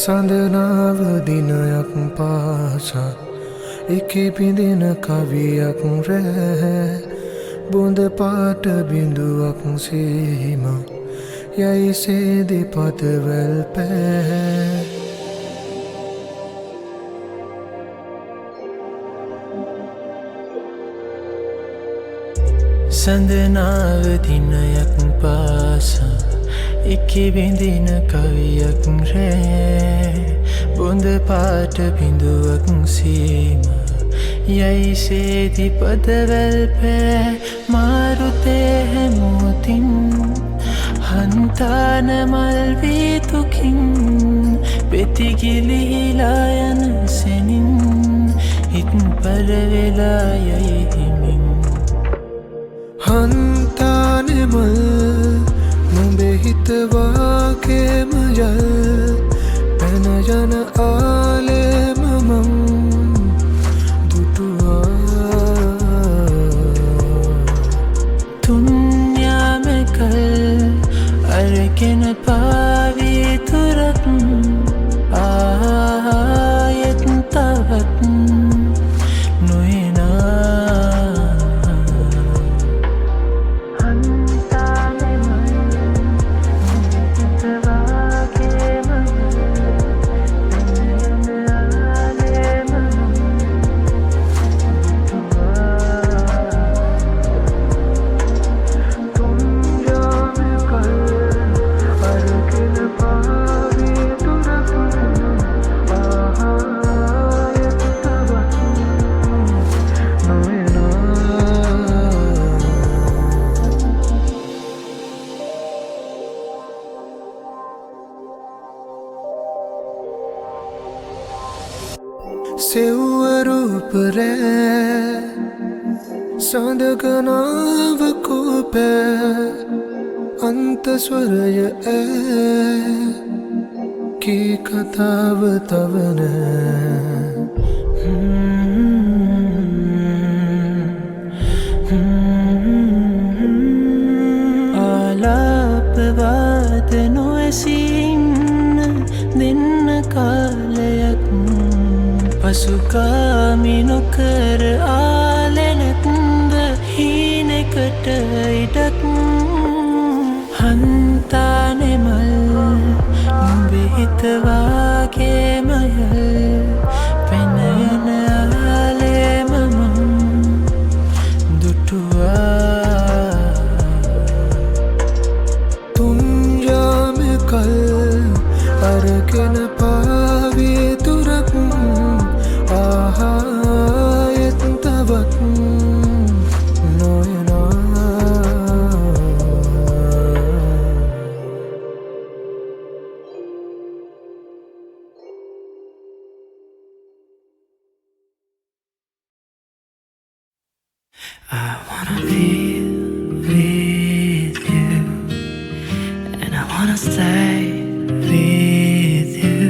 සඳනාව දිනයක් පාසා එකේ පිඳෙන කවියක් රැ බොඳ පාට බිඳුවක් සීම යයි සේදි පදවැල් පෑ සඳනාව දිනයක් පාසා එකේ බිඳින කවියක් රැ බොඳ පාට බිඳුවක් සීම යයි සේදි පදවැල් පෑ මාරුතේ හැමෝතින් හන්තාන මල් වීතුකින් පෙතිගිලිහිලා යන සෙනින් හිත් පරවෙලා යයි හිමින් හන්තානෙ මල් නුඹේ හිත වාගේම යල් පැන යන ආලේම මං දුටුවා තුන්යාමකල් අරගෙන පාවී තුරක් ආයෙත් තවත් සෙව්වරූප රෑ සඳගනාව කෝපෑ අන්තස්වරය ඈ කී කතාව තවන ආලාපවාද නොඇසින්න දෙන්න කාලයක් පසුකාමි නොකර ආලෙනක්ද හීනෙකට ඉඩක් හන්තානෙ මල් නුඹේ හිත වාගේම යල් පැන යන ආලේම මං දුටුවා තුන්යාමකල් අරගෙන පාවී තුරක් ආයෙත් තවත් නොයනා I wanna be with you and I wanna stay with you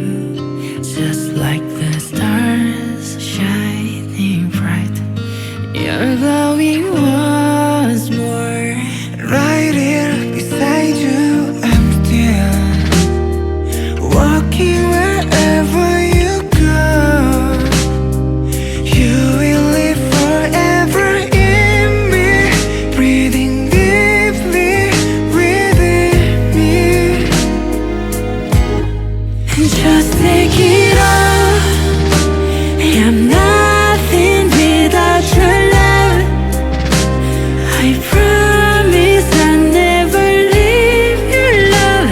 just like the stars shining bright. You're glowing once more. Right here beside you, I'm still walking wherever you go. You will live forever in me, breathing deeply within me. Just take it all. I'm nothing without your love. I promise I'll never leave your love.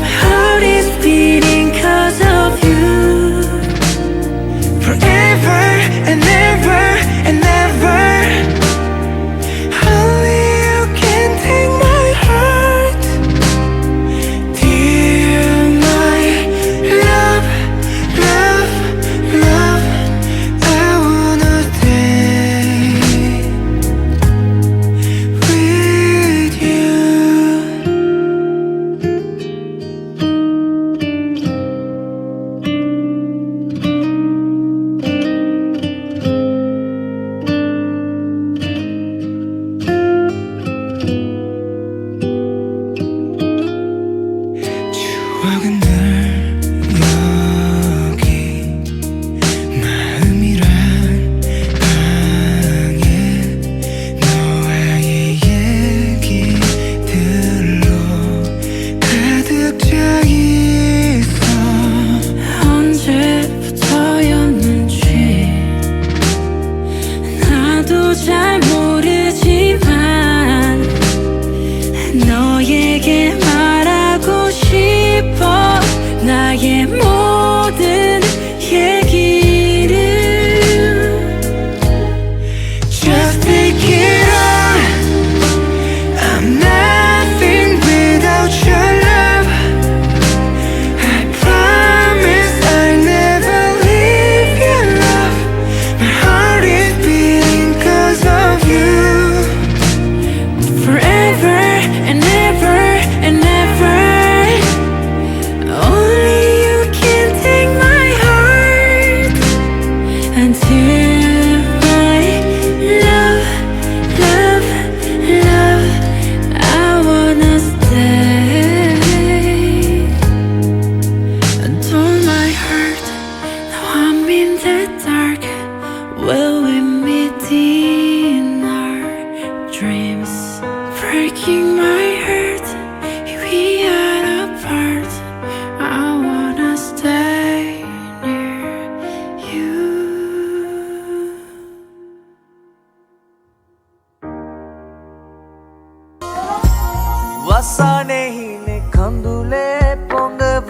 My heart is beating 'cause of you. Forever and ever and ever. Only you can take my heart. Dear my love, love, love, I wanna stay with you. 추억은 늘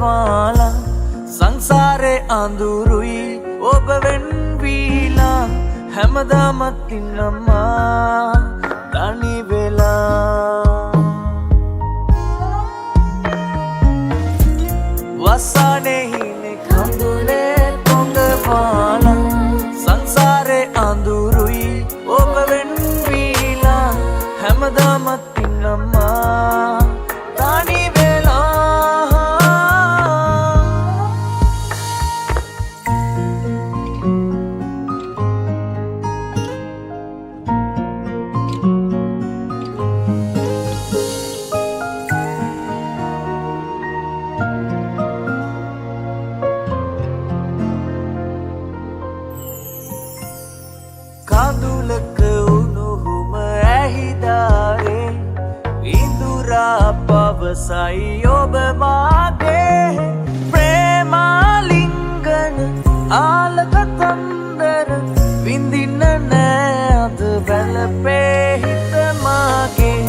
පාලා සංසාරේ අඳුරුයි ඔබ වෙන් වීලා හැමදාමත් ඉන්නම්මා තනි වෙලා වසනේ හිනේ කඳුලේ පොඟ පාලා සංසාරේ අඳුරුයි ඔබ වෙන් වීලා හැමදාමත් ඉන්නම්මා තනි කඳුලක උණුහුම ඇහිදාරේ ඉඳුරා පවසයි ඔබ මාගේ ප්‍රේමාලිංගන ආලකතන්දර විඳින්න නෑ අද වැළපේ හිත මාගේ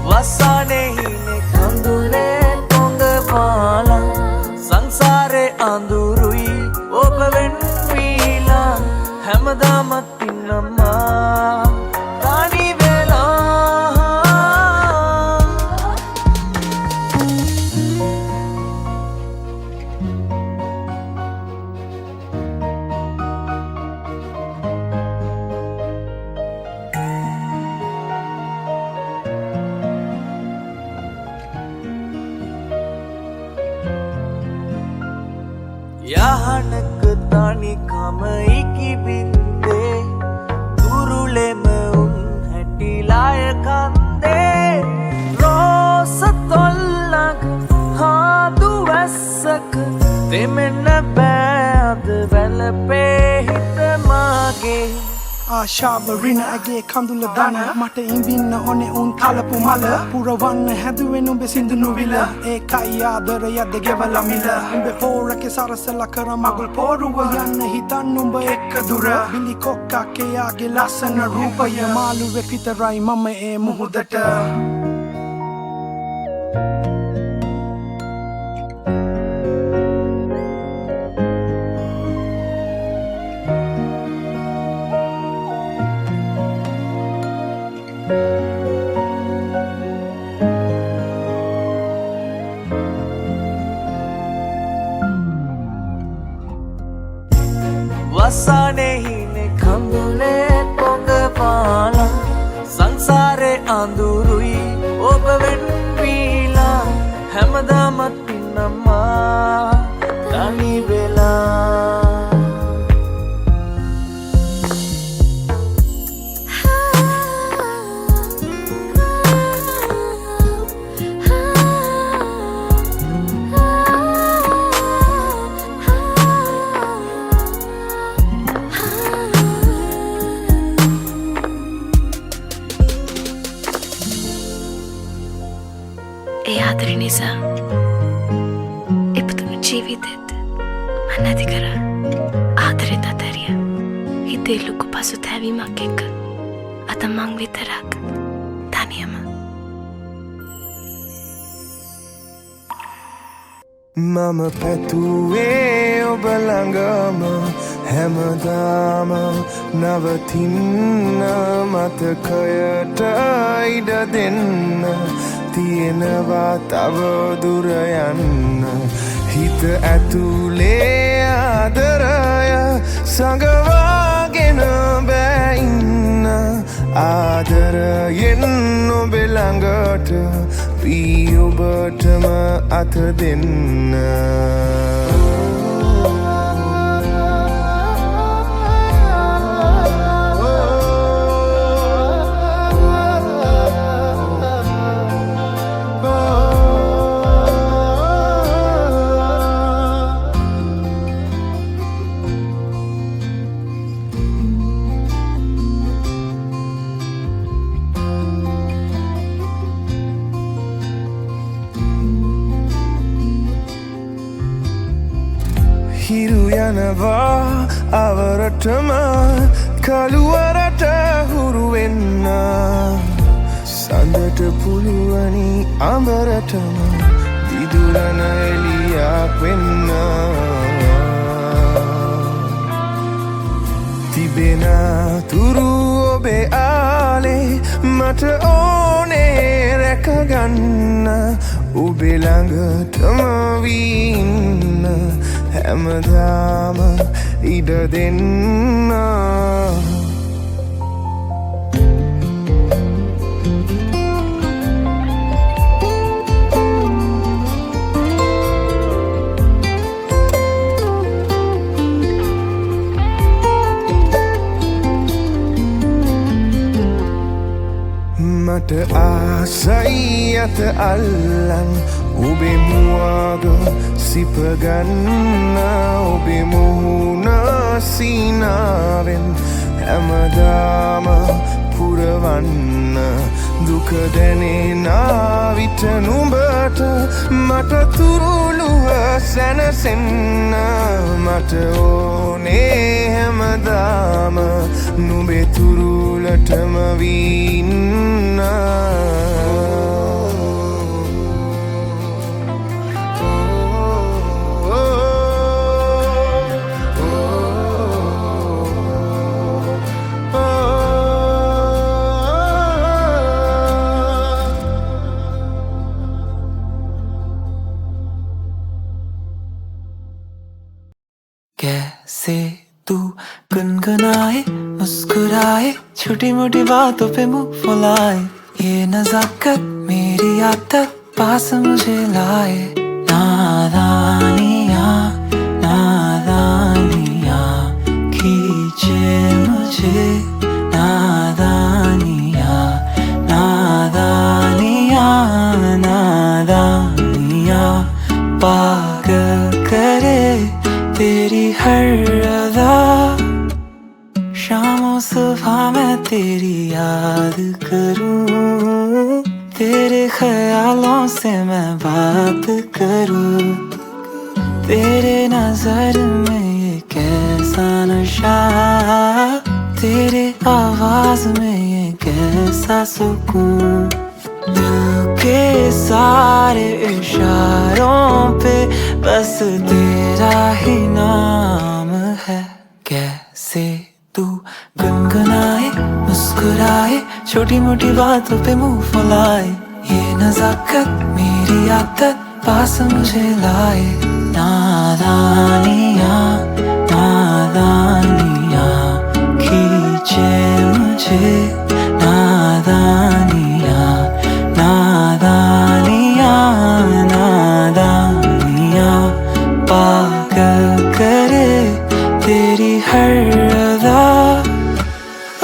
වසනේ හිනේ කඳුලේ පොඟ පාලා සංසාරේ අඳුරුයි ඔබ වෙන් වීලා හැමදාමත් ඉන්නම්මා තනි වෙලා යහනක තනිකම ඉකිබින්දේ තුරුලෙම උන් හැටිලාය කන්දේ රෝස තොල්ලක හාදු වැස්සක දෙමෙන්න බෑ අද වැළපේ හිත මාගේ ආශාවරින ඇගේ කඳුල දන මට ඉඹින්න ඕනේ උන් තලපු මල පුරවන්න හැදුවෙන් උඹේ සින්දු නුවිල ඒකයි ආදරයද ගෙවලා මිල උඹේ පෝරකේ සරසලා කර මගුල් පෝරුව යන්න හිතන්න උඹ එක්ක දුර බිලි කොක්කක් එයාගේ ලස්සන රූපය මාළුවෙක් විතරයි මම ඒ මුහුදට වසනේ හිනේ කඳුලේ පොඟ පාලා සංසාරේ අඳුරුයි ඔබ වෙන් වීලා හැමදාමත් ඉන්නම්මා තනි වෙලා ඒ ආදරේ නිසා ඉපදුණු ජීවිතෙත් අනදි කරා ආදරෙත් අතරිය හිතේ ලොකු පසුතැවීමක් එක්ක අත මං විතරක් තනියම මම පැතුවේ ඔබ ළඟම හැමදාම නවතින්න මතකයට ඉඩ දෙන්න තියෙනවා තව දුර යන්න හිත ඇතුලේ ආදරය සඟවාගෙන බෑ ඉන්න ආදරයෙන් ඔබ ළඟට වී ඔබටම අත දෙන්න හිරු යනවා අවරටම කළුවරට හුරු වෙන්න සඳට පුළුවනි අඹරටම විදුරන එළියක් වෙන්න තිබෙන තුරු ඔබේ ආලේ මට ඕනේ රැකගන්න ඔබේ ළඟටම වීන්න හැමදාම ඉඩ දෙන්න මට ආසයි අත අල්ලන් ඔබේ මුවග සිපගන්න ඔබේ මුහුණ සීනාවෙන් හැමදාම පුරවන්න දුක දැනෙන විට නුඹට මට තුරුළුව සැනසෙන්න මට ඕනේ හැමදාම නුඹේ තුරුලටම වීන්න कैसे तू गुनगुनाए मुस्कुराए छोटी मोटी बातों पे मुंह फुलाए ये नजाकत मेरी आदत पास मुझे लाए नादानियाँ नादानियाँ खींचे मुझे नादानियाँ नादानियाँ नादानियाँ पागल करे तेरी हर अदा शामों सुबह मैं तेरी याद करूं तेरे ख्यालों से मैं बात करूं तेरे नजर में ये कैसा नशा तेरे आवाज में ये कैसा सुकून दिल के सारे इशारों पे बस तेरा ही नाम है कैसे तू गुनगुनाए मुस्कुराए छोटी मोटी बातों पे मुंह फुलाए ये नजाकत मेरी आदत पास मुझे लाए नादानियाँ नादानियाँ खींचे मुझे नादानियाँ नादानियाँ नादानियाँ पागल करे तेरी हर अदा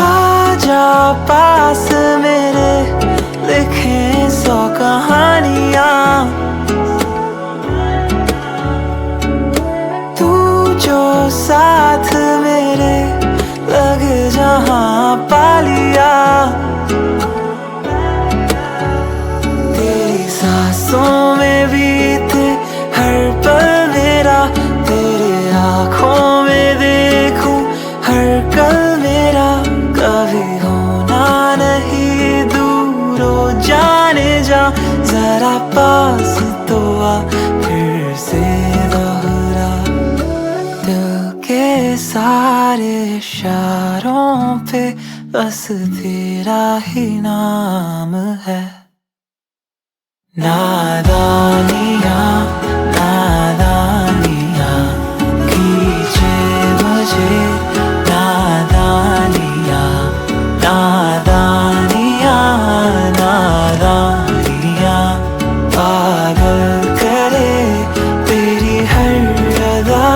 आजा पास मेरे लिखे 100 कहानियाँ तू जो साथ मेरे लग जहाँ पा लिया तेरी सांसों में बीते हर पल मेरा तेरे आँखों में देखूं हर कल मेरा कभी होना नहीं दूर हो जाने जा जरा पास तो आ फिर से दोहरा दिल के सारे इशारों पे बस तेरा ही नाम है नादानियाँ नादानियाँ खींचे मुझे नादानियाँ नादानियाँ नादानियाँ पागल करे तेरी हर अदा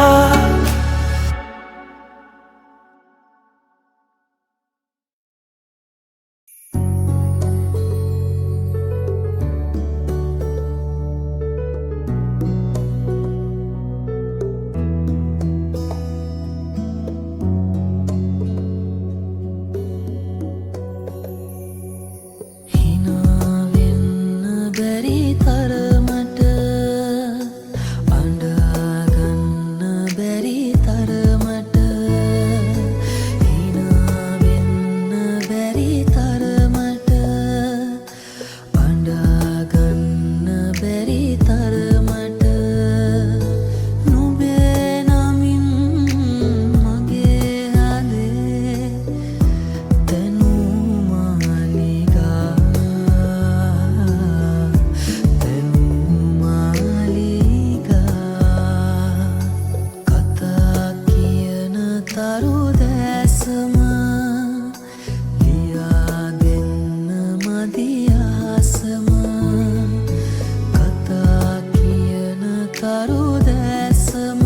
සරු දැසම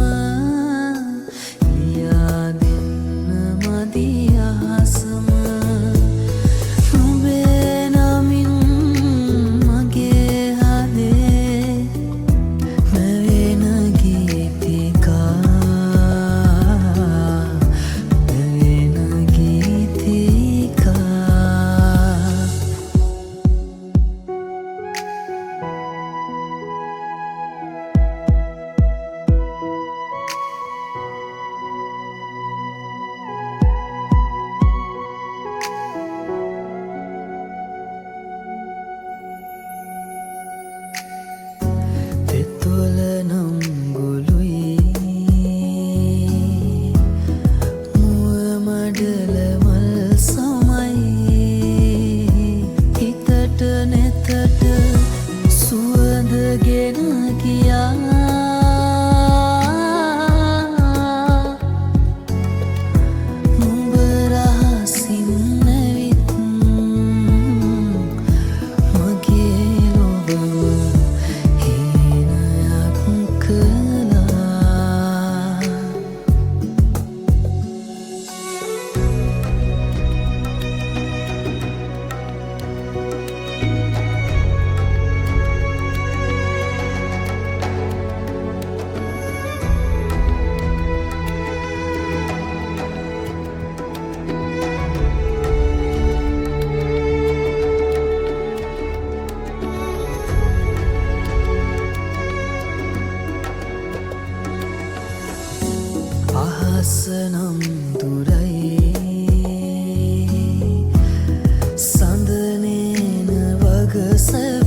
ලියා දෙන්න මදි අහසම නුඹේ නමින් මගේ හදේ මැවෙන ගීතිකා මැවෙන ගීතිකා තෙතොල නම් ගොළුයි මුව මඩල මල් සමයි හිතට නෙතට සුවඳ ගෙන ගියා නුඹ රහසින් නැවිත් මගේ ලොවම හීනයක් කළා අහස නම් දුරයි සඳ නේන වග සැව